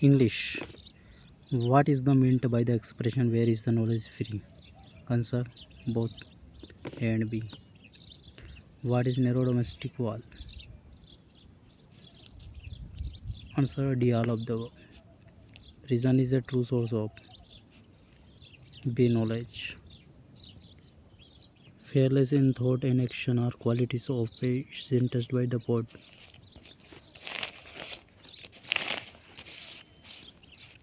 English. What is the meant by the expression where is the knowledge free? Answer both A and B. What is narrow domestic wall? Answer D, all of the above. Reason is a true source of B, knowledge. Fearless in thought and action are qualities of a sentenced by the poet.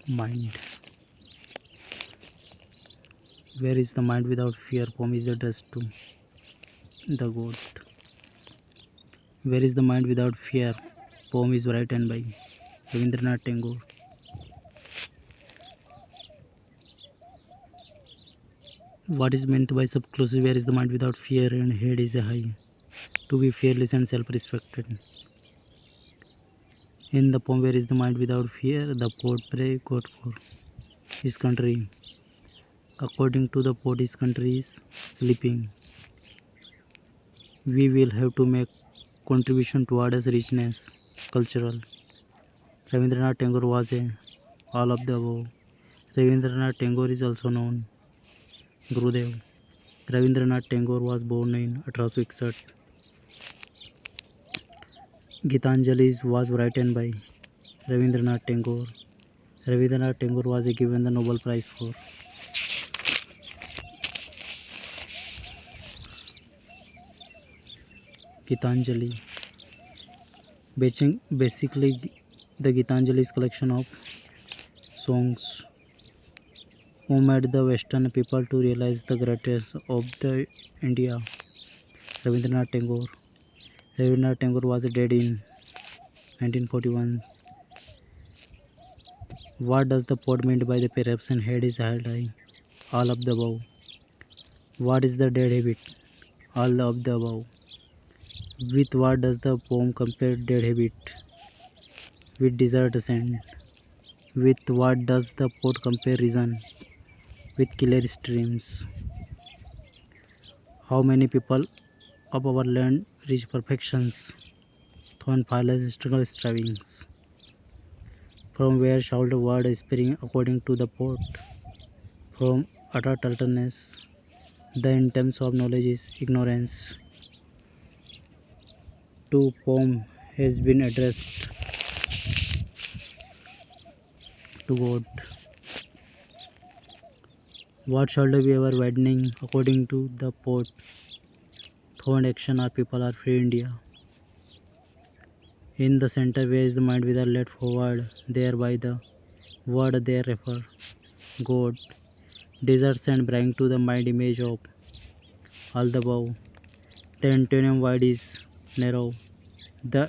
Mind. Where is the mind without fear? Poem is addressed to the goat. Where is the mind without fear? Poem is written by Rabindranath Tagore. What is meant by subclauses? Where is the mind without fear and head is high? To be fearless and self-respected. In the poem, where is the mind without fear? The poet pray God for his country. According to the poet, his country is sleeping. We will have to make contribution towards richness, cultural. Rabindranath Tagore was a all of the above. Rabindranath Tagore is also known Gurudev. Rabindranath Tagore was born in 1861. Gitanjali was written by Rabindranath Tagore. Rabindranath Tagore was given the Nobel Prize for Gitanjali. Basically, the Gitanjali is collection of songs who made the Western people to realize the greatness of the India. Rabindranath Tagore. Rabindranath Tagore was dead in 1941. What does the poet mean by the perception head is held high? All of the above. What is the dead habit? All of the above. With what does the poem compare dead habit? With desert sand. With what does the poet compare reason? With clear streams. How many people of our land reach perfections through fearless struggle strivings? From where shall the word spring according to the poet? From utter turtleness. The intent of knowledge is ignorance. To poem has been addressed to God. What shall be our widening according to the poet? Thought and action our people are free India. In the center where is the mind without led forward, there by the word there refer God. Deserts and bring to the mind image of all the above. The antonym wide is narrow. The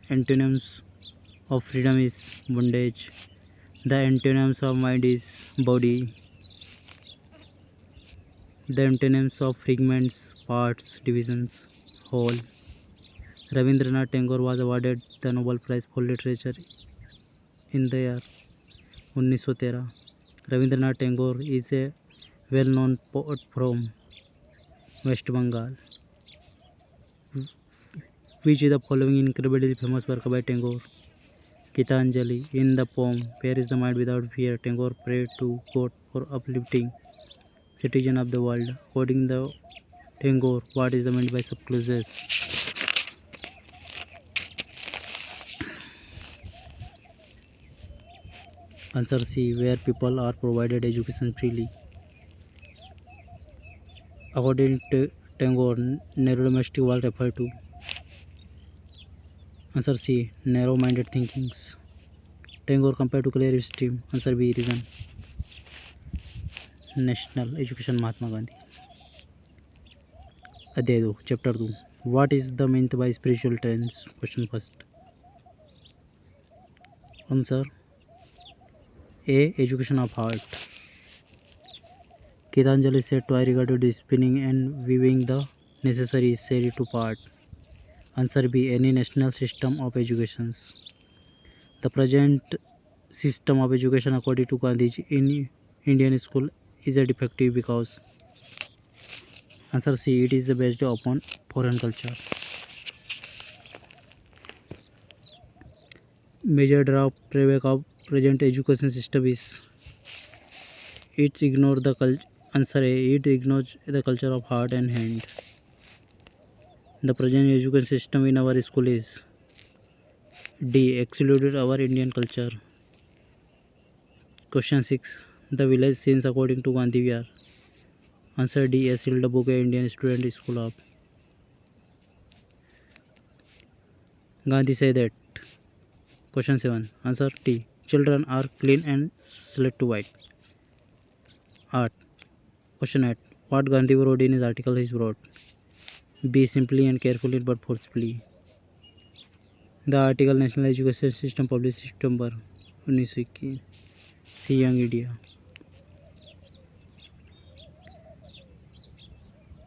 antonyms of freedom is bondage. The antonyms of mind is body. The antonyms of fragments, parts, divisions, whole. Rabindranath Tagore was awarded the Nobel Prize for Literature in the year 1913. Rabindranath Tagore is a well-known poet from West Bengal. Which is the following incredibly famous work by Tagore? Gitanjali. In the poem, where is the mind without fear? Tagore prayed to God for uplifting citizen of the world. According to Tagore, what is the meant by subclauses? Answer C, where people are provided education freely. According to Tagore, narrow domestic wall refer to. Answer C, narrow-minded thinkings. Tagore compared to clear stream. Answer B, reason. National Education Mahatma Gandhi. अध्याय 2 chapter 2 what is the meant by spiritual trends question first answer a education of heart Gitanjali said to I regarded the spinning and weaving the necessary necessary to part. Answer B, any national system of education. The present system of education according to Gandhiji in Indian school is a defective because. Answer C, it is based upon foreign culture. Major draft playback of present education system is? It ignores the answer A. It ignores the culture of heart and hand. The present education system in our school is D. Excluded our Indian culture. Question 6. The village scenes according to Gandhi Vihar. Answer D. A sealed book, a Indian student school of. Gandhi said that. Question 7. Answer T. Children are clean and slate to white. Art. Question 8. What Gandhi wrote in his article he wrote? B. Simply and carefully but forcefully. The article National Education System published September 1921. C. Young India.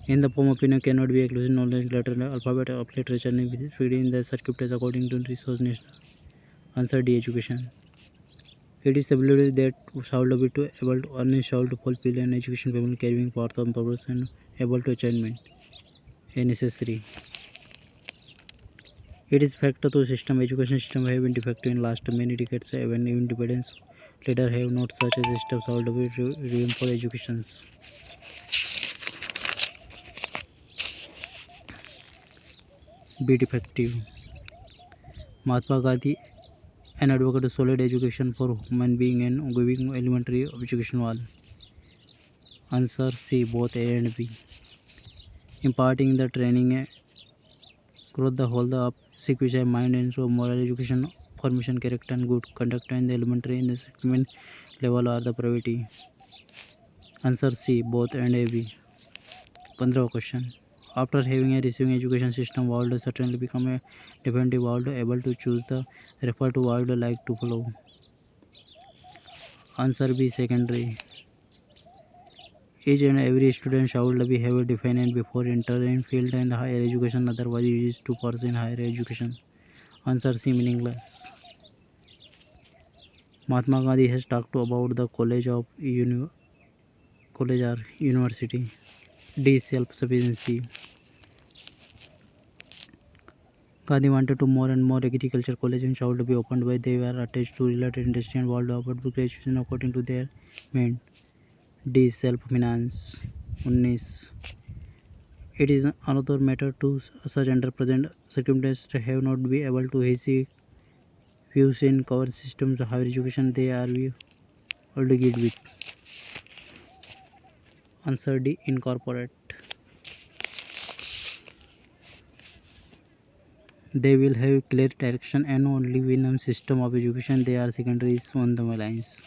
In the poem, opinion cannot be exclusive knowledge, letter, alphabet of literature, in the circuitous according to resource national. Answer D. Education. It is ability that shall be to able to earn, shall to fulfill an education, family carrying path of purpose and able to achievement. A necessary. It is factor to system. Education system have been defective in last many decades. Even independence later have not such a system shall be reinforced educations. Be defective. Mahatma Gandhi, an advocate of solid education for human being and giving elementary education all. Answer C. Both A and B. Imparting the training across the whole the which have mind and so moral education, formation, character and good conduct and the elementary and the second level are the priority. Answer C. Both and A, B. 15 question. After having a receiving education system, world certainly become a definitive world able to choose the refer to world like to follow. Answer B. Secondary. Each and every student should be have defined before entering field and higher education, otherwise it is to pursue higher education. Answer C. Meaningless. Mahatma Gandhi has talked about the college or university. D. Self-sufficiency. Gandhi wanted to more and more agriculture colleges should be opened where they were attached to related industry and world offered graduation according to their means. D. Self-finance. 19. It is another matter to such under present circumstances have not been able to receive views in cover systems of higher education they are already with. Answer D. Incorporate. They will have clear direction and only win a system of education they are secondaries on the lines.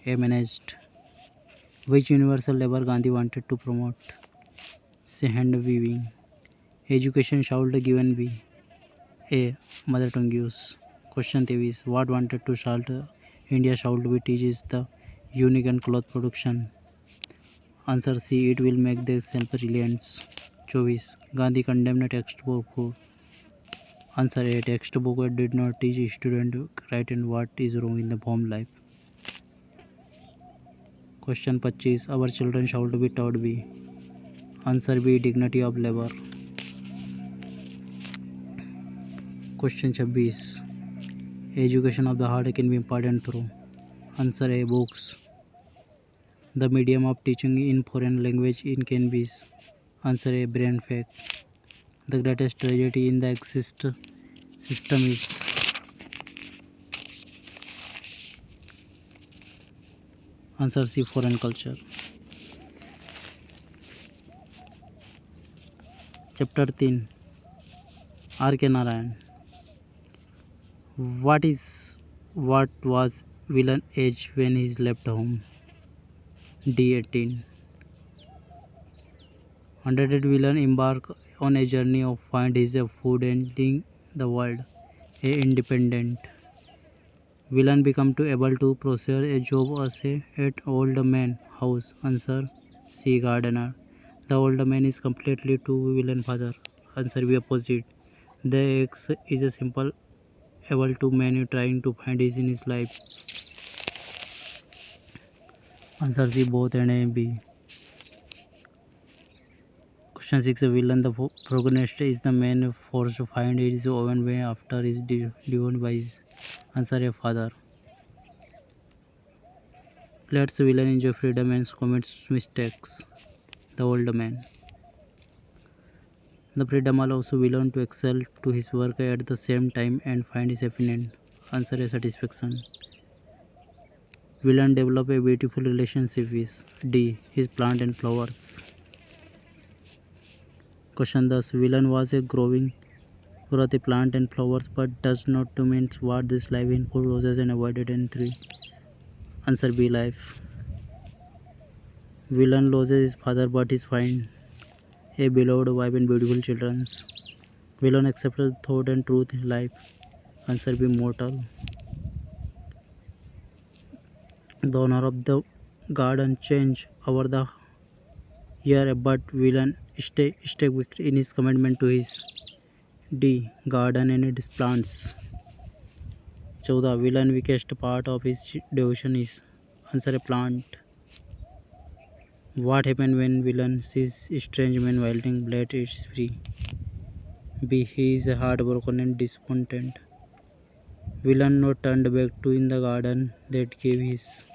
A. Managed. Which universal labor Gandhi wanted to promote? C. Hand weaving. Education shall be given be A. Mother tongue use. Question 3 is what wanted to start India shall be teaches the unique and cloth production. Answer C. It will make the self-reliance. 24. Gandhi condemned textbook for. Answer A. Textbook did not teach student right and what is wrong in the home life. Question 25. Our children shall be taught B. Answer B. Dignity of labor. Question 26. Education of the heart can be imparted through. Answer A. Books. The medium of teaching in foreign language in can be. Answer A. Brain fact. The greatest tragedy in the exist system is. Answer C. Foreign culture. Chapter 13. R.K. Narayan. What was villain age when he left home? D. 18. Undead villain embark on a journey of find his food ending the world. A. Independent. Villain become to able to pursue a job as a at old man house. Answer C. Gardener. The old man is completely to villain father. Answer B. Opposite. The X is a simple able to man trying to find his in his life. Answer C. Both and A and B. Question 6. Villain the protagonist is the man forced to find his own way after his divorced by his. Answer A. Father. Lets villain enjoy freedom and commits mistakes. The older man. The freedom allows villain to excel to his work at the same time and find his happiness. Answer a satisfaction. Villain develop a beautiful relationship with D. His plant and flowers. Question thus villain was a growing for the plant and flowers but does not to mean what this life in food roses and avoided in 3. Answer B life. Villain loses his father but is fine a beloved wife and beautiful children. Villain accepts thought and truth in life. Answer B mortal. The owner of the garden change over the year but villain stay in his commitment to his D garden and its plants. 14. Villain weakest part of his devotion is answer a plant. What happens when villain sees strange man wielding blade is free? B. He is heartbroken and disappointed. Villain not turned back to in the garden that gave his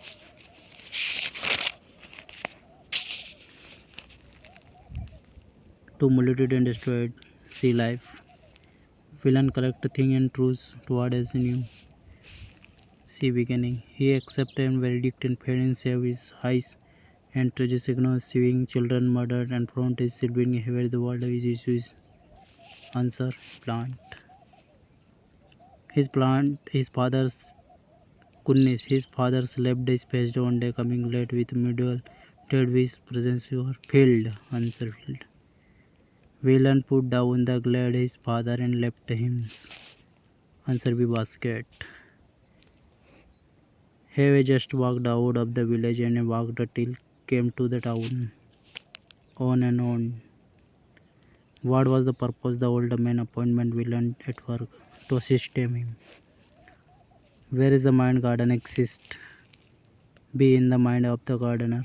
to multitude and destroyed. See life. Villain collect thing and truths toward as new. See beginning. He accepted and verdict and parents save his eyes and tragic signals seeing children murdered and front is still being where the world is issues. Answer plant. His father's goodness, his father slept his face one day coming late with middle dead with presence your field. Answer field. Villain put down the glad his father and left him. Answer B basket. He just walked out of the village and walked till came to the town. On and on. What was the purpose the old man appointment villain at work? To assist him. Where is the mind garden exist? Be in the mind of the gardener.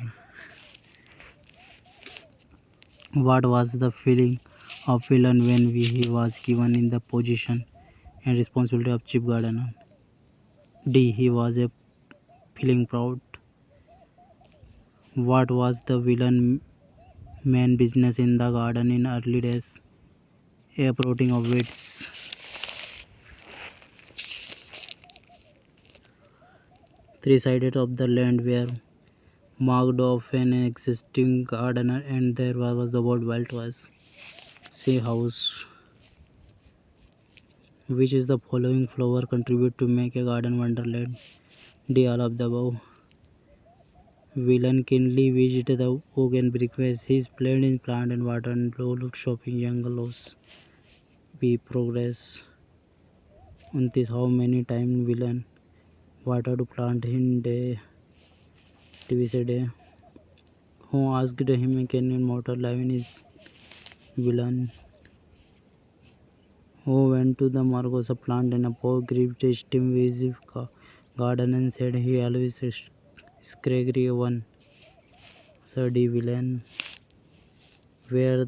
What was the feeling of villain when he was given in the position and responsibility of chief gardener? D. He was a feeling proud. What was the villain main business in the garden in early days? A uprooting of weeds. Three-sided of the land were marked off an existing gardener and there was the word wild was. See house. Which is the following flower contribute to make a garden wonderland? D. All of the above. Villain keenly visited the oak and brickways. He is played in plant and water and low look shopping young lows. B. Progress. 29. How many times villain water to plant in day? TV day. Who asked him can immortal life in his villain? Who went to the Margosa plant and a poor grief test him with his garden and said he always Scraggy one. Sir D. Villain. Where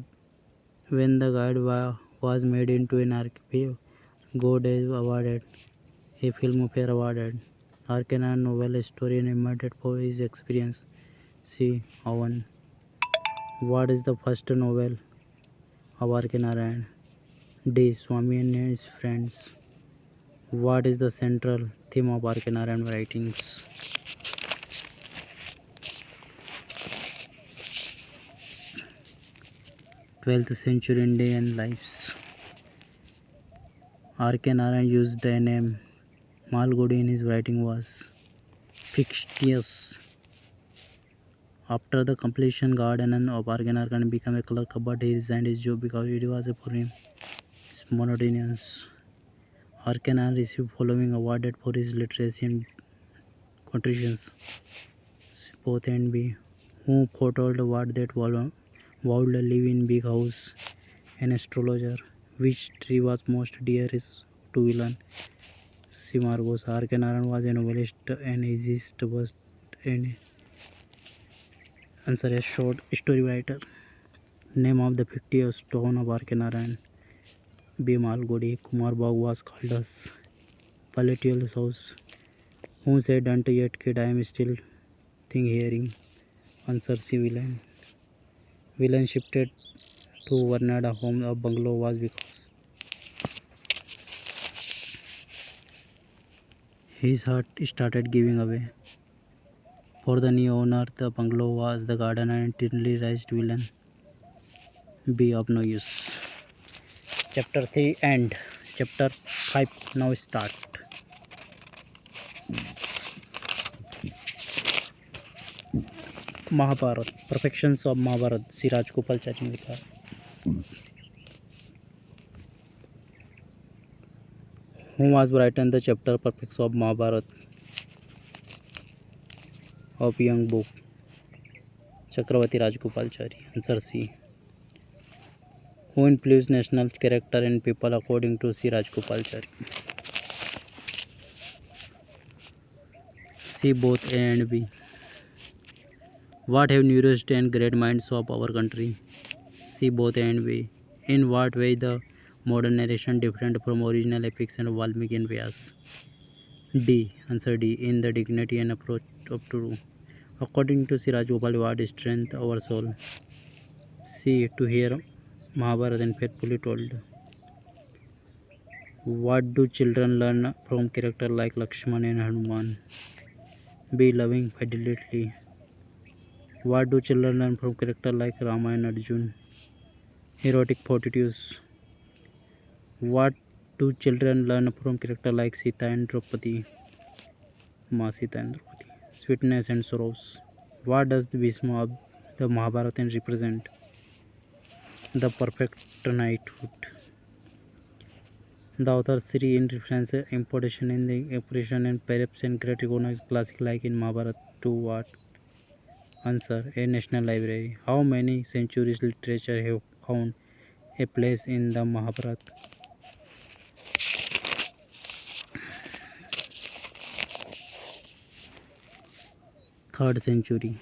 when the guide was made into an archive, God is awarded a Filmfare awarded. Arkana novel historian emerged for his experience. C. Owen. What is the first novel of Arkana? D. Swami and his friends. What is the central theme of Arkana writings? 12th century Indian lives. R.K. Narayan used the name Malgudi in his writing was fictitious. After the completion garden of R.K. Narayan became a clerk but he resigned his job because it was for him monotonous. R.K. Narayan received following awarded for his literacy and contributions. Both and B. Who foretold what that would live in big house? An astrologer. Which tree was most dear is to villain? C. Margos. R.K. Narayan was a novelist and essayist was an answer a short story writer. Name of the fictitious stone of R.K. Narayan. B. Malgudi. Kumar Bagh was called as Palatial house. Who said unto yet kid I am still nothing hearing. Answer C. Villain. Villain shifted to Varnada home of bungalow was because his heart started giving away. For the new owner, the bungalow was the garden and intently raised villain. Be of no use. Chapter 3 end. Chapter 5 now start. Mahabharat. Perfections of Mahabharat. Sri Rajgopalachari ने लिखा. Who was written the chapter Perfections of Mahabharat of young book? Chakravarti Rajgopalachari. Answer C. Who influenced national character and people according to C. Rajgopalachari? C. Both A and B. What have nourished and great minds of our country? C. Both A and B. In what way the modern narration different from original epics and Valmiki and Vyas? D. Answer D. In the dignity and approach of true. According to Sri Rajgopal, what strength our soul? C. To hear Mahabharata and faithfully told. What do children learn from characters like Lakshman and Hanuman? B. Loving fidelity. What do children learn from characters like Rama and Arjun? Heroic fortitude. What do children learn from characters like Sita and Draupadi? Ma Sita and Draupadi. Sweetness and sorrows. What does the Bhishma of the Mahabharata represent? The perfect knighthood. The author Sri in reference importation in the operation and perhaps in great recognized classic like in Mahabharata to what? Answer A. National Library. How many centuries literature have found a place in the Mahabharata? Third century.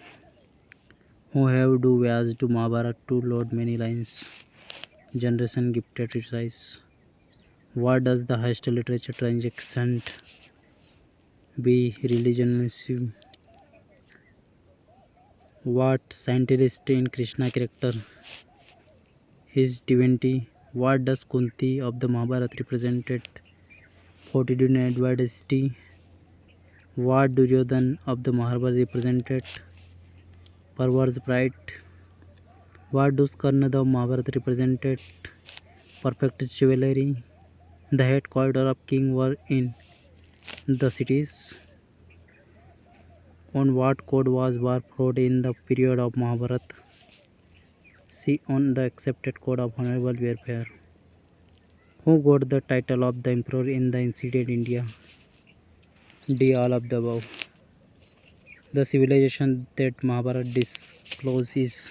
Who have do Vyas to Mahabharata to load many lines? Generation gifted resize. What does the highest literature transaction be? Religionism. What scientist in Krishna character? His divinity. What does Kunti of the Mahabharata represented? Fortitude and adversity. What Duryodhan of the Mahabharata represented? Perverse pride. What does Karna of Mahabharata represented? Perfect chivalry. The headquarters of king were in the cities. On what code was war fought in the period of Mahabharata? C. On the accepted code of honorable warfare. Who got the title of the emperor in the ancient India? D. All of the above. The civilization that Mahabharata discloses is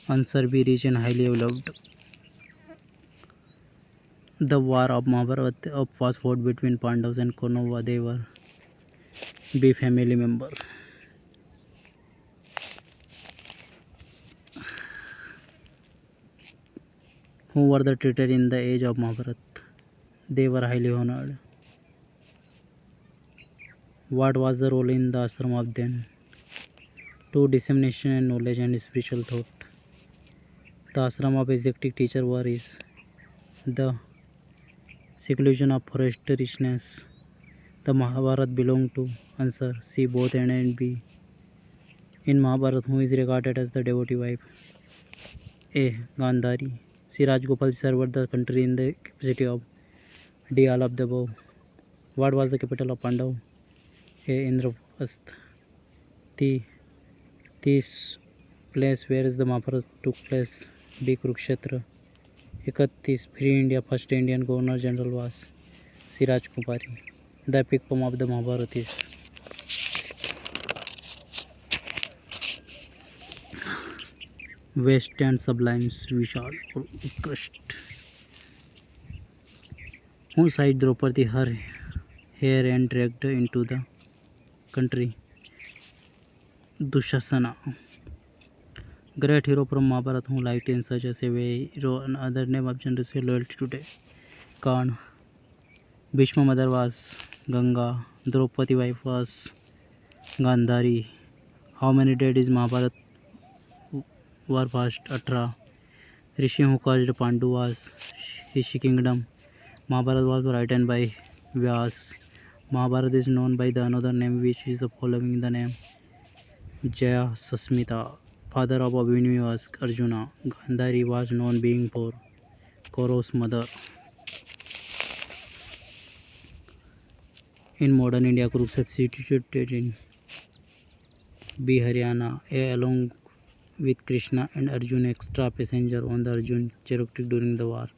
answer B. Rich and highly developed. The war of Mahabharata was fought between Pandavas and Kaurava. They were B. Family member. Who were the treated in the age of Mahabharata? They were highly honored. What was the role in the ashram of then? To dissemination and knowledge and spiritual thought. The ashram of executive teacher were is the seclusion of forest richness. The Mahabharata belonged to answer C. Both A and B. In Mahabharata, who is regarded as the devotee wife? A. Gandhari. C. Rajgopal served the country in the capacity of D. All of the above. What was the capital of Pandav? A. Indraprastha. This place where the Mahabharata took place. B. Kurukshetra. 31 Free India. First Indian Governor General was C. Rajkumari. The epic poem of the Mahabharata is Vast and Sublimes Vishal or Utkrasht. Who side Draupadi her hair and dragged into the country? Dushasana. Great hero from Mahabharata who liked in such as a way hero and other name of generous loyalty today. Karna. Bhishma mother was Ganga. Draupadi wife was Gandhari. How many dead is Mahabharat war past? 18. Rishi who caused Pandavas Rishi kingdom. Mahabharata was written by Vyas. Mahabharata is known by the another name which is the following the name Jaya Sasmita. Father of Abhinyu was Arjuna. Gandhari was known being for Kaurav's mother. In modern India, Kurukshetra situated in B. Haryana, along with Krishna and Arjun extra passenger on the Arjun chariot during the war.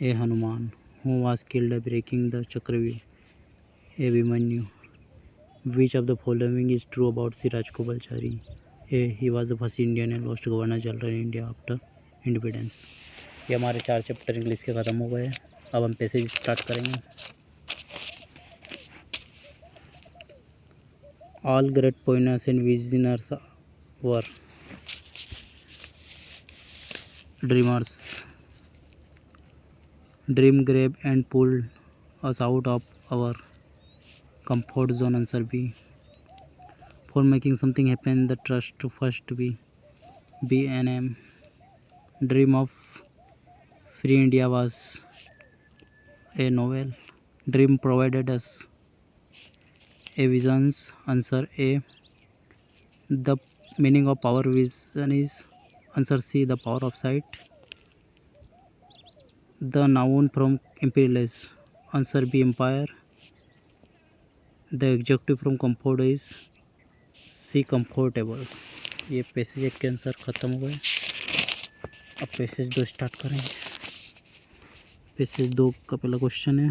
A. Hanuman, who was killed breaking the Chakravi. A. Abhimanyu. Which of the following is true about Sri Rajgopalachari? A. He was the first Indian and lost Governor General in India after independence. ये हमारे 4 chapter English के ख़त्म हो गए। अब हम passage start करेंगे। All great poets and visionaries were dreamers. Dream grab and pull us out of our comfort zone. Answer B. For making something happen, the trust to first be B&M. Dream of Free India was a novel. Dream provided us a visions. Answer A. The meaning of power vision is answer C. The power of sight. The noun from imperialist. Answer B. Empire. The adjective from comfort is C. Comfortable. ये passage एक के answer ख़त्म हो गए। अब passage 2 start करेंगे। Passage 2 का पहला क्वेश्चन है,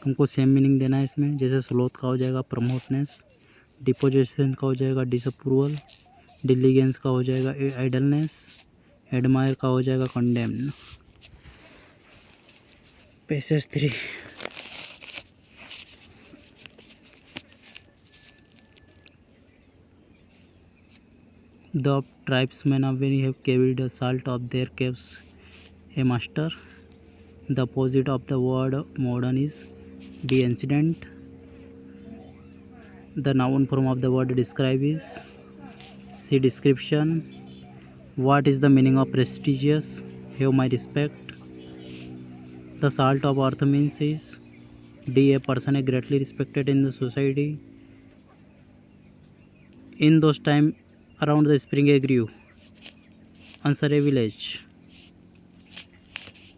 हमको सेम मीनिंग देना है इसमें। जैसे स्लोथ का हो जाएगा प्रमोटनेस, डिपोजिशन का हो जाएगा डिसअप्रूवल, डिलीगेंस का हो जाएगा आइडलनेस, एडमायर का हो जाएगा condemn. Passage 3, the tribesmen of Veni have carried the salt of their caves. A master. The opposite of the word modern is the incident. The noun form of the word describe is C. Description. What is the meaning of prestigious? Have my respect. The salt of earth means is D. A person greatly respected in the society. In those time around the spring grew. Answer A. Village.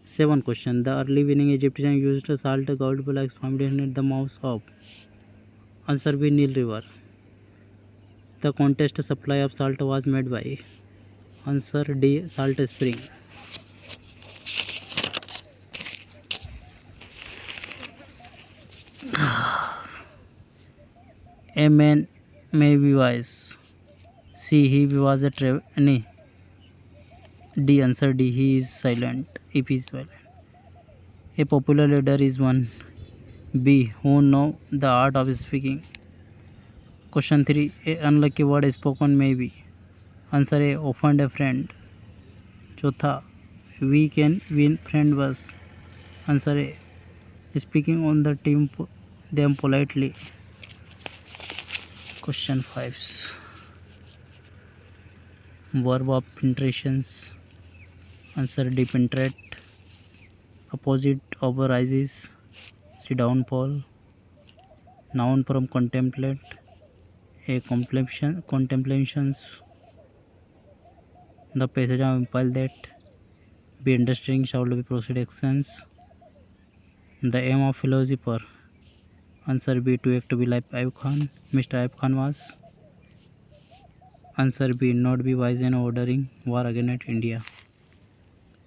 7 question. The early winning Egyptian used salt gold blocks found at the mouth of. Answer B. Nile River. The contest supply of salt was made by. Answer D. Salt spring. A man may be wise. C. He was a trainee. D. Answer D. He is silent. If he is silent. A popular leader is one. B. Who know the art of speaking. Question 3. A unlucky word spoken may be. Answer A. Offend a friend. चौथा. We can win friend was. Answer A. Speaking on the team them politely. Question 5. Verb of penetrations. Answer D. Penetrate. Opposite of rises. C. Downfall. Noun from contemplate. A. Contemplations. The passage of imply that. B. Understanding shall be proceed actions. The aim of philosopher. Answer B. To act to be like Ayub Khan. Mr. Ayub Khan was. Answer B. Not be wise in ordering war against India.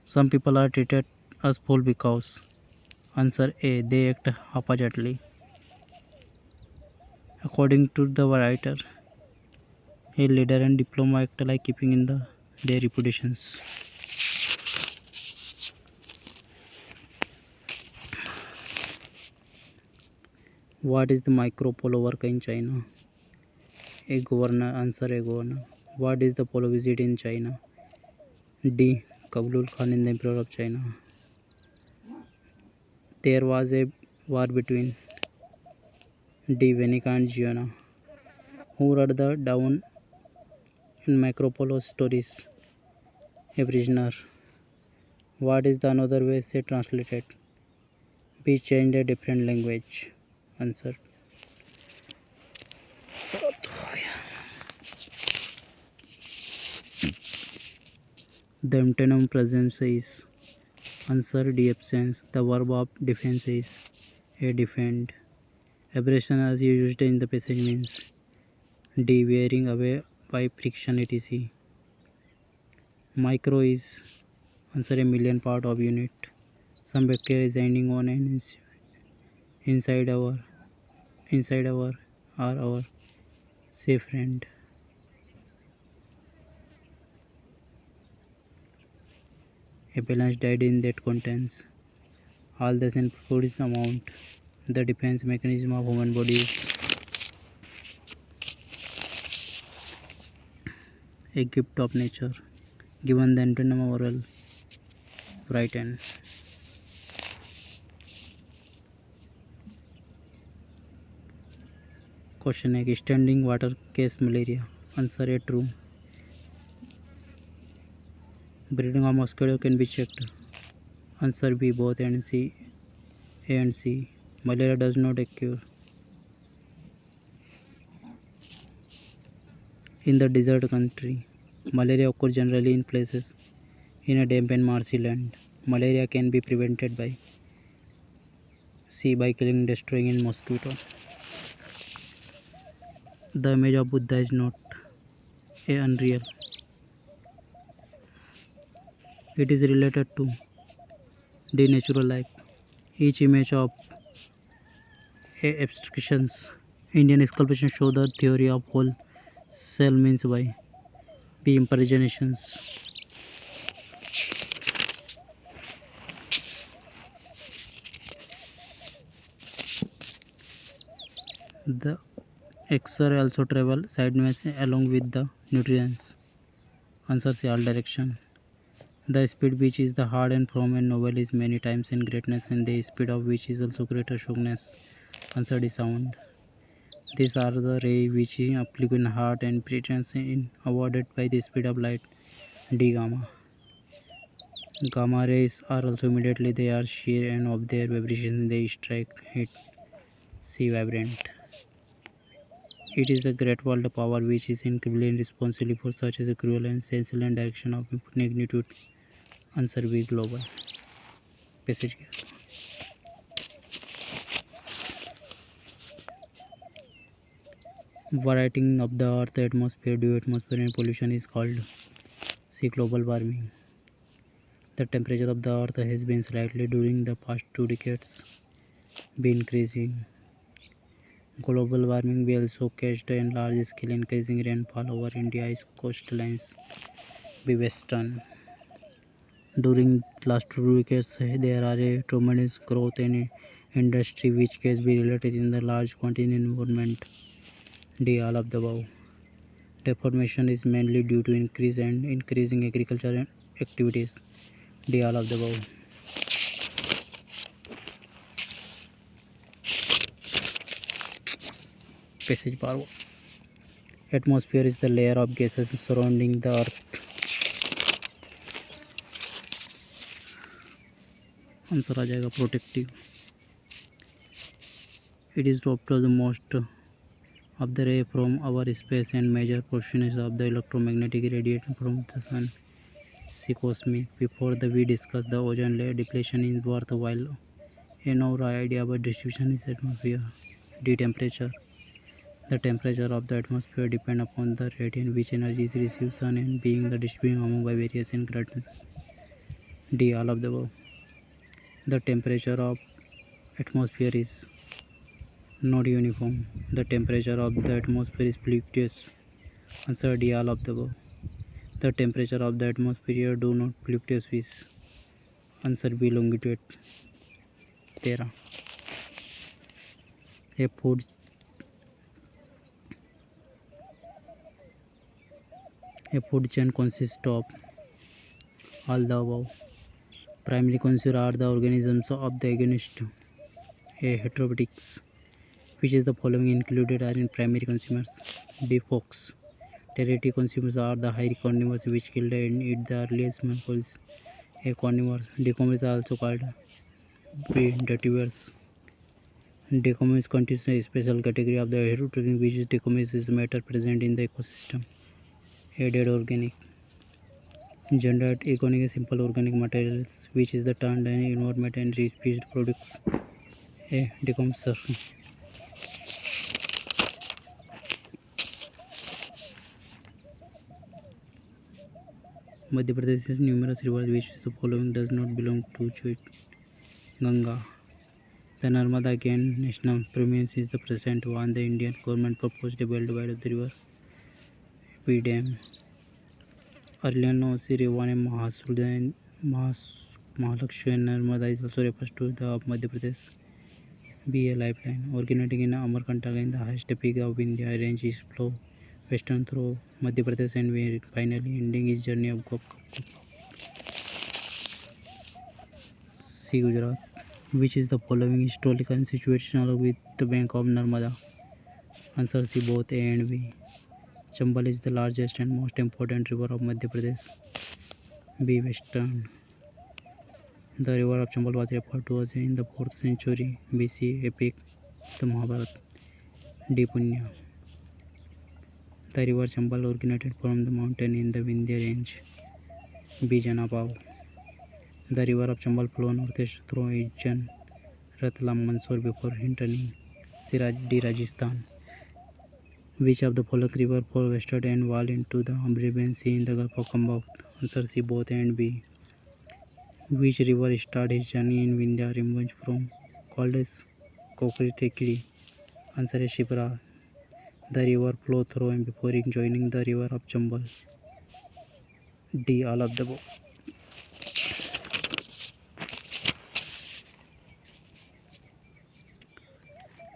Some people are treated as fool because. Answer A. They act haphazardly. According to the writer, a leader and diploma act like keeping in their reputations. What is the micro polo work in China? A governor. Answer A. Governor. What is the polo visit in China? D. Kublai Khan in the Emperor of China. There was a war between D. Venica and Gianna, who wrote the Down in Macropolis stories. A prisoner. What is the another way say translated? B. Change a different language. Answer. The antonym presence is. Answer D. Absence. The verb of defense is. A. Defend. Abrasion as used in the passage means. D. Wearing away by friction etc. Micro is. Answer a million part of unit. Some bacteria residing on an inside our are our safe friend. A balanced diet in that contains all the in protein amount. The defense mechanism of human body is a gift of nature, given the antonym oral brighten. Question egg standing water case malaria. Answer A. True. Breeding of mosquito can be checked. Answer B. Both and C. A and C. Malaria does not occur in the desert country. Malaria occurs generally in places in a damp and marshy land. Malaria can be prevented by C. By killing destroying a mosquito. The image of Buddha is not A. Unreal. It is related to D. Natural life. Each image of A. Abstractions. Indian excavation show the theory of whole cell means by B. Impersonations. The X-ray also travel sideways along with the nutrients. Answer C. All direction. The speed which is the hard and from and novel is many times in greatness and the speed of which is also greater sharpness. Answer D. Sound. These are the rays which apply in heart and brilliance in awarded by the speed of light. D. Gamma. Gamma rays are also immediately they are sheer and of their vibrations they strike hit. C. Vibrant. It is a great world power which is incredibly responsible for such as a cruel and sensible and direction of magnitude. Answer B. Global. Passage. Warming of the earth atmosphere due to atmospheric pollution is called C. Global warming. The temperature of the earth has been slightly during the past 2 decades been increasing. Global warming will also catch a large scale increasing rainfall over India's coastlines be western. During last 2 decades, there are a tremendous growth in industry which can be related in the large quantity environment. D. All of the above. Deformation is mainly due to increase and increasing agricultural activities. D. All of the above. Passage power. Atmosphere is the layer of gases surrounding the earth. Answer आ जाएगा protective. It is to observe the most of the ray from our space and major portions of the electromagnetic radiation from the sun. See cosmic. Before we discuss the ozone layer depletion is worthwhile. In our idea about distribution is atmosphere. D. Temperature. The temperature of the atmosphere depends upon the rate in which energy is received sun and being the distribution among by various and greater. D. All of the above. The temperature of atmosphere is not uniform. The temperature of the atmosphere is fluctuates. Answer D. All of the above. The temperature of the atmosphere do not fluctuate with. Answer B. Longitude. Terra. A food chain consists of all the above. Primary consider are the organisms of the against A. Heterobiotics. Which is the following included are in primary consumers? D. Fox. Territory consumers are the hairy carnivores which kill and eat the earliest mammals. A. Carnivores. Decomers are also called B. Detritivores. Decomers contains a special category of the heterotrophs which is decomers is matter present in the ecosystem. A. Dead organic. Gender organic is simple organic materials which is the turned and environment and reused products. A. Decomser. Madhya Pradesh has numerous rivers which is the following does not belong to it. Ganga. The Narmada gained national prominence is the present one. The Indian government proposed a well divided the river. P. Dam. Earlier known as Rivan and Mahalakshmi and Narmada is also refers to the of Madhya Pradesh. B. A lifeline. Originating in Amarkantaka in the highest peak of India range is flow western through Madhya Pradesh and finally ending his journey of Gop. C. Gujarat. Which is the following historical situation along with the bank of Narmada? Answer C. Both A and B. Chambal is the largest and most important river of Madhya Pradesh. B. Western. The river of Chambal was referred to as in the 4th century BC epic, the Mahabharata. D. Punya. The river Chambal originated from the mountain in the Vindhya range. B. Janapao. The river of Chambal flows northeast through Ujjain, Ratlam, Mandsaur before entering D. Rajasthan. Which of the following rivers flows westward and fall into the Arabian Sea in the Gulf of Kambach? Answer C. Both and B. Which river started his journey in Vindhya range from called as Kokri Tekri? Answer is Shipra. The river flows through and before joining the river of Chambal. D. All of the above.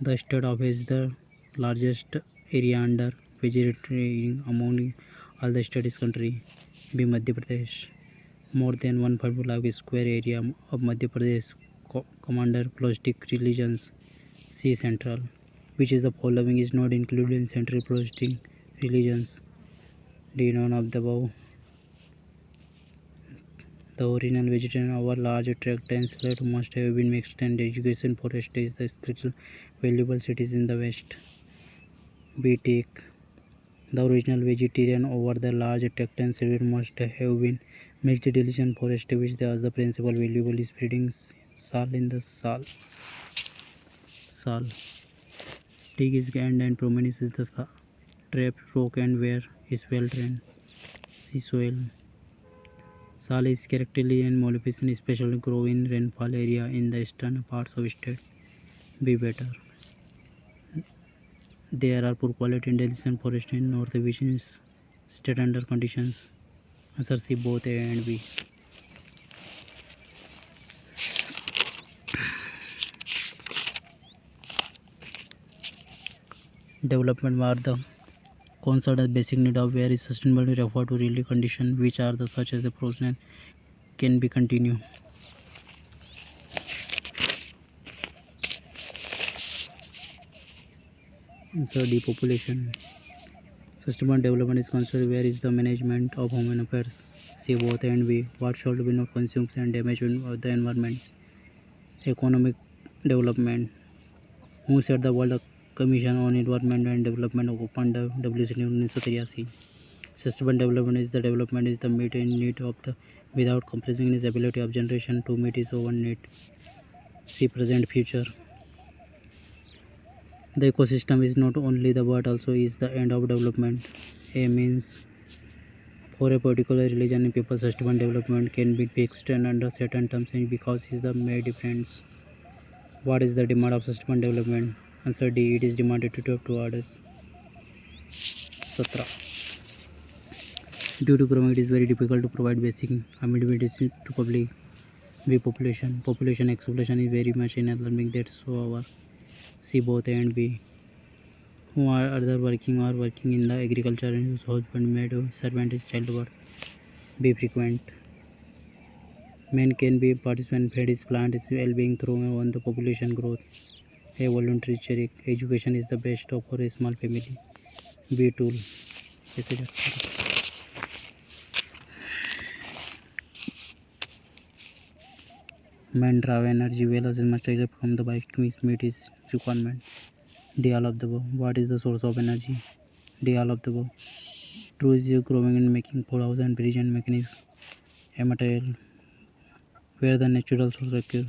The state of is the largest area under vegetation among all the states country. B. Madhya Pradesh. More than 1.5 lakh square area of Madhya Pradesh commander plastic religions. C. Central. Which is the following is not included in central plastic religions? D. None of the above. The original vegetation of our large tract and slate must have been mixed and education forest is the spiritual valuable cities in the west. B. Teak. The original vegetarian over the large tract and slate must have been mixed deletion forest which has the principal valuable is spreading sal in the sal. Teak is grand and prominence is the trap rock and where is well drained. C. Soil. Sal is characteristic and mollification especially grow in rainfall area in the eastern parts of state. B. Better. There are poor quality and decision forest in north which is state under conditions. Answer C. Both A and B. Development are the considered basic need of where is sustainability referred to really condition which are the such as the process can be continued. So depopulation. Sustainable development is considered where is the management of human affairs. C. Both A and B. What should be not consumed and damage of the environment. Economic development. Who set the World Commission on Environment and Development opened the WCT in 1983. Sustainable development is the development is the meet and need of the without compromising its ability of generation to meet its own need. C. Present future. The ecosystem is not only the but also is the end of development. A means for a particular religion and people sustainable development can be fixed and under certain terms and because is the may difference. What is the demand of sustainable development? Answer D. It is demanded to others. 17. Due to growing, it is very difficult to provide basic amenities to public. B. Population explosion is very much in alarming that so our C. Both A and B. Who are other working in the agriculture and whose husband maid servant is childbirth. B. Frequent. Men can be participant fed is plant is well being through on the population growth. A voluntary check. Education is the best for a small family. B tool. ऐसे जाता है. Men draw energy well as much as from the bike to meet his requirement. D all of the above. What is the source of energy? D all of the above. Trees is growing and making for house and bridge and mechanics. A material where the natural source occur.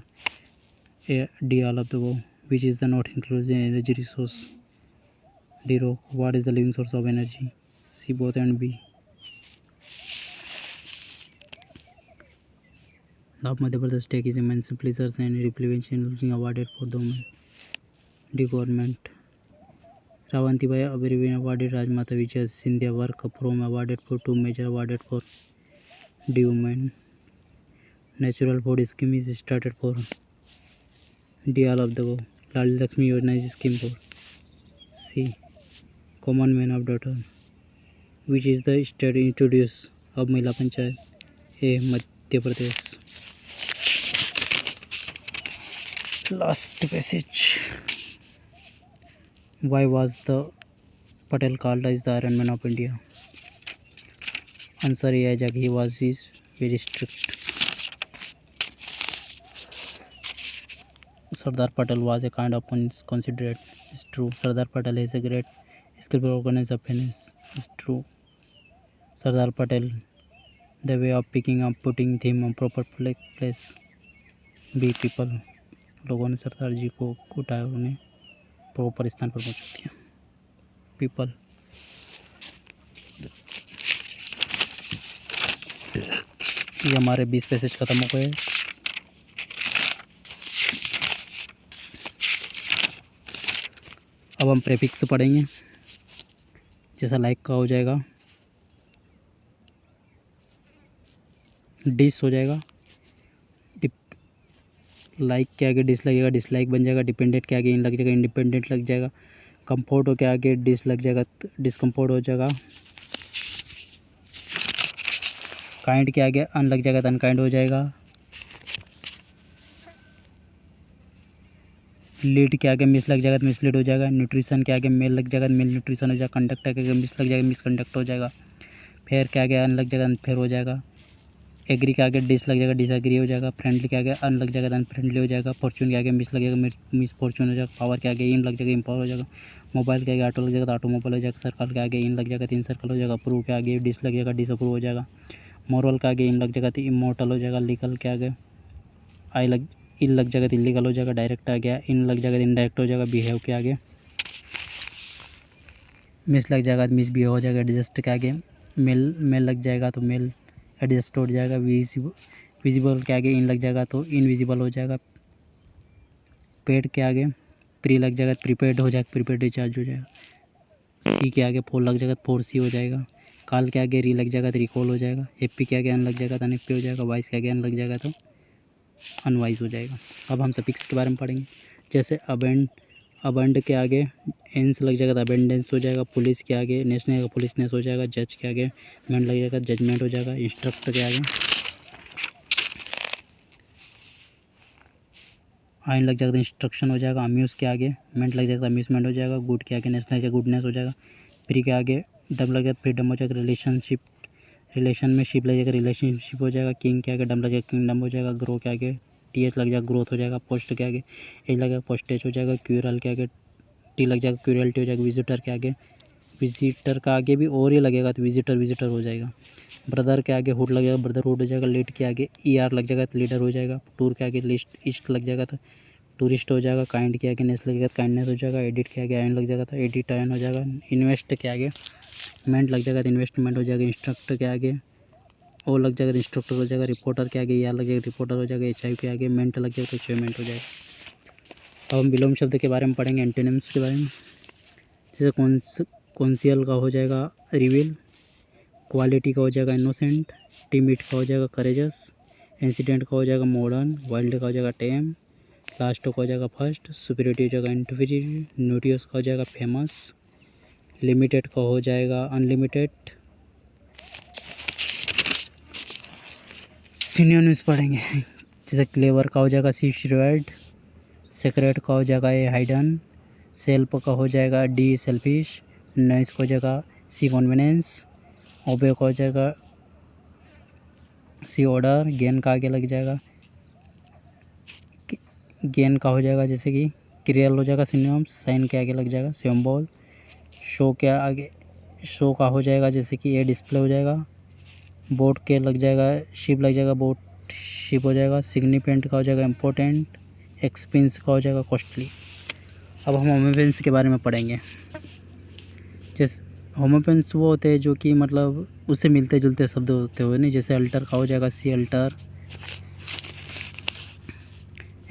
A D all of the above. Which is the not included in energy resource? D rock. What is the living source of energy? C both and B. The Madhya Pradesh take is immense pleasures and representation losing awarded for the women. D government. Ravantibai Abhirvin awarded Rajmata Vijay Scindia work from awarded for 2 major awarded for D women. Natural food scheme is started for D all of the above. Lal Lakshmi Yojana is scheme for C. Common man of daughter. Which is the state introduced of Mahila Panchayat? A. Madhya Pradesh. Last passage. Why was the Patel called as the Iron Man of India? Answer A. As he was very strict. Sardar Patel was a kind of considerate. It's true. Sardar Patel is a great skillful organizer of finance. It's true. Sardar Patel, the way of picking up, putting him on proper place. B. People. लोगों ने सरदार जी को उठाया, उन्हें proper स्थान पर पहुंचा दिया. People. ये हमारे 20 पैसेज खत्म हो गए. अब हम प्रेफिक्स पढ़ेंगे. जैसा लाइक का हो जाएगा, डिस हो जाएगा, लाइक के आगे डिस लगेगा, डिसलाइक बन जाएगा, डिपेंडेंट के आगे इन लग जाएगा, इंडिपेंडेंट लग जाएगा, कंफर्ट हो के आगे डिस लग जाएगा, डिसकम्फर्ट हो जाएगा, काइंड के आगे अन लग जाएगा तो अनकाइंड हो जाएगा, लीड के आगे मिस लग जाएगा तो मिसलीड हो जाएगा, न्यूट्रिशन के आगे मेल लग जाएगा तो मेल न्यूट्रिशन हो जाएगा, कंडक्ट के आगे मिस लग जाएगा मिसकंडक्ट हो जाएगा, फेयर के आगे अन लग जाएगा अनफेयर हो जाएगा, एग्री के आगे डिस लग जाएगा डिसएग्री हो जाएगा, फ्रेंडली के आगे अन लग जाएगा तो अनफ्रेंडली हो जाएगा, फॉर्चून के आगे मिस लग जाएगा मिस फॉर्चून हो जाएगा, पावर के आगे इन लग जाएगा इम्पावर हो जाएगा, मोबाइल के आगे ऑटो लग जाएगा तो ऑटोमोबाइल हो जाएगा, सर्कल के आगे इन लग जाएगा तो इन सर्कल हो जाएगा, अप्रूव के आगे डिस लग जाएगा डिसअप्रूव हो जाएगा, मॉरल के आगे इन लग जाएगा तो इमोर्टल हो जाएगा, लीगल के आगे इन लग जाएगा तो इलीगल हो जाएगा, डायरेक्ट आ गया इन लग जाएगा तो इनडायरेक्ट हो जाएगा, बिहेव के आगे मिस लग जाएगा तो मिसबिहेव हो जाएगा, एडजस्ट के आगे मेल लग जाएगा तो मेल एडजस्ट हो जाएगा, विजिबल के आगे इन लग जाएगा तो इनविजिबल हो जाएगा, पेड के आगे प्री लग जाएगा तो प्रीपेड हो जाएगा, प्रीपेड रिचार्ज हो जाएगा, सी के आगे फोर लग जाएगा तो फोर सी हो जाएगा, काल के आगे री लग जाएगा तो रिकॉल हो जाएगा, एपी के आगे अन लग जाएगा तो अनएपी हो जाएगा, वाइस के आगे अन लग जाएगा तो अनवाइज हो जाएगा. अब हम सफिक्स के बारे में पढ़ेंगे. जैसे अबंड के आगे एंस लग जाएगा तो अबेंडेंस हो जाएगा, पुलिस के आगे नेशनल का पुलिसनेस हो जाएगा, जज के आगे मेंट लग जाएगा जजमेंट हो जाएगा, इंस्ट्रक्ट के आगे आइन लग जाएगा तो इंस्ट्रक्शन हो जाएगा, अम्यूज़ के आगे मेंट लग जाएगा तो अम्यूज़मेंट हो जाएगा, गुड के आगे नेशनल का गुडनेस हो जाएगा, फ्री के आगे डम लग जाएगा फ्रीडम हो जाएगा, रिलेशन में शिप लग जाएगा रिलेशनशिप हो जाएगा, किंग के आगे डम लग जाएगा किंगडम हो जाएगा, ग्रो के आगे टीएच लग जाएगा ग्रोथ हो जाएगा, पोस्ट के आगे एच लगेगा पोस्टेज हो जाएगा, क्यूरल के आगे टी लग जाएगा क्यूरलिटी हो जाएगा, विजिटर के आगे विजिटर का आगे भी और ये लगेगा तो विजिटर हो जाएगा, ब्रदर के आगे हुड लग जाएगा ब्रदरहुड हो जाएगा, लीड के आगे ईआर लग जाएगा तो लीडर हो जाएगा, टूर के आगे लिस्ट ईस्ट लग जाएगा तो टूरिस्ट हो जाएगा, काइंड के आगे नेस लगेगा तो काइंडनेस हो जाएगा, एडिट के आगे आयन लग जाएगा तो एडिट आयन हो जाएगा, इन्वेस्ट के आगे मेंट लग जाएगा तो इन्वेस्टमेंट हो जाएगा, इंस्ट्रक्टर के आगे ओ लग जाएगा तो इंस्ट्रक्टर हो जाएगा, रिपोर्टर के आगे यार लग जाएगा रिपोर्टर हो जाएगा, एच आई के आगे मेंट लग जाएगा तो अचीवमेंट हो जाएगा. अब हम विलोम शब्द के बारे में पढ़ेंगे, एंटोनिम्स के बारे में. जैसे कॉन्सियल का हो जाएगा रिवील, क्वालिटी का हो जाएगा इनोसेंट, टिमिड का हो जाएगा करेजस, इंसिडेंट का हो जाएगा मॉडर्न, वाइल्ड का हो जाएगा टेम, लास्ट का हो जाएगा फर्स्ट, सुपीरियरिटी हो जाएगा इंफीरियर, नोटियस का हो जाएगा फेमस, लिमिटेड का हो जाएगा अनलिमिटेड. सिनोनिम्स पढ़ेंगे. जैसे क्लेवर का हो जाएगा सिचुएटेड, सीक्रेट का हो जाएगा ए हाइडन, सेल्फ का हो जाएगा डी सेल्फिश, नॉइस का हो जाएगा सी कन्वीनियंस, ओबे का हो जाएगा सी ऑर्डर, गेन का आगे लग जाएगा गेन का हो जाएगा जैसे कि क्रियल हो जाएगा सिनोनिम्स, साइन के आगे लग जाएगा सिंबल, शो के आगे शो का हो जाएगा जैसे कि ये डिस्प्ले हो जाएगा, बोट के लग जाएगा शिप लग जाएगा बोट शिप हो जाएगा, सिग्निफिकेंट का हो जाएगा इम्पोर्टेंट, एक्सपेंस का हो जाएगा कॉस्टली। अब हम होमोपेंस के बारे में पढ़ेंगे। जैसे होमोपेंस वो होते हैं जो कि मतलब उससे मिलते जुलते शब्द होते हुए नहीं, जैसे अल्टर का हो जाएगा सी अल्टर,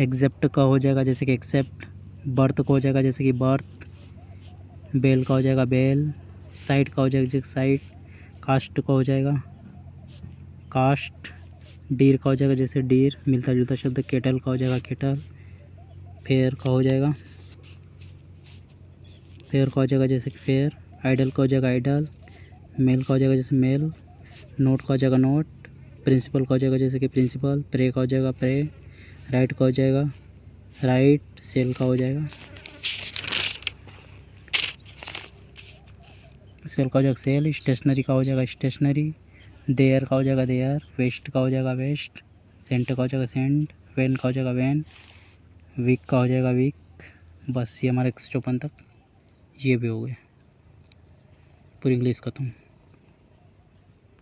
एक्सेप्ट का हो जाएगा जैसे कि एक्सेप्ट, बर्थ का हो जाएगा जैसे कि बर्थ, बेल का हो जाएगा बेल, साइट का हो जाएगा जैसे साइट, कास्ट का हो जाएगा कास्ट, डीर का हो जाएगा जैसे डीर मिलता जुलता शब्द, केटल का हो जाएगा केटल, फेयर का हो जाएगा जैसे कि फेयर, आइडल का हो जाएगा आइडल, मेल का हो जाएगा जैसे मेल, नोट का हो जाएगा नोट, प्रिंसिपल का हो जाएगा जैसे कि प्रिंसिपल, प्रे का हो जाएगा प्रे, राइट का हो जाएगा राइट, सेल का हो जाएगा सेल का हो जाएगा सेल, स्टेशनरी का हो जाएगा स्टेशनरी, देयर का हो जाएगा देयर, वेस्ट का हो जाएगा वेस्ट, सेंट का हो जाएगा सेंट, वैन का हो जाएगा वैन, वीक का हो जाएगा वीक। बस ये हमारे 154 तक ये भी हो गए, पूरी इंग्लिश खत्म।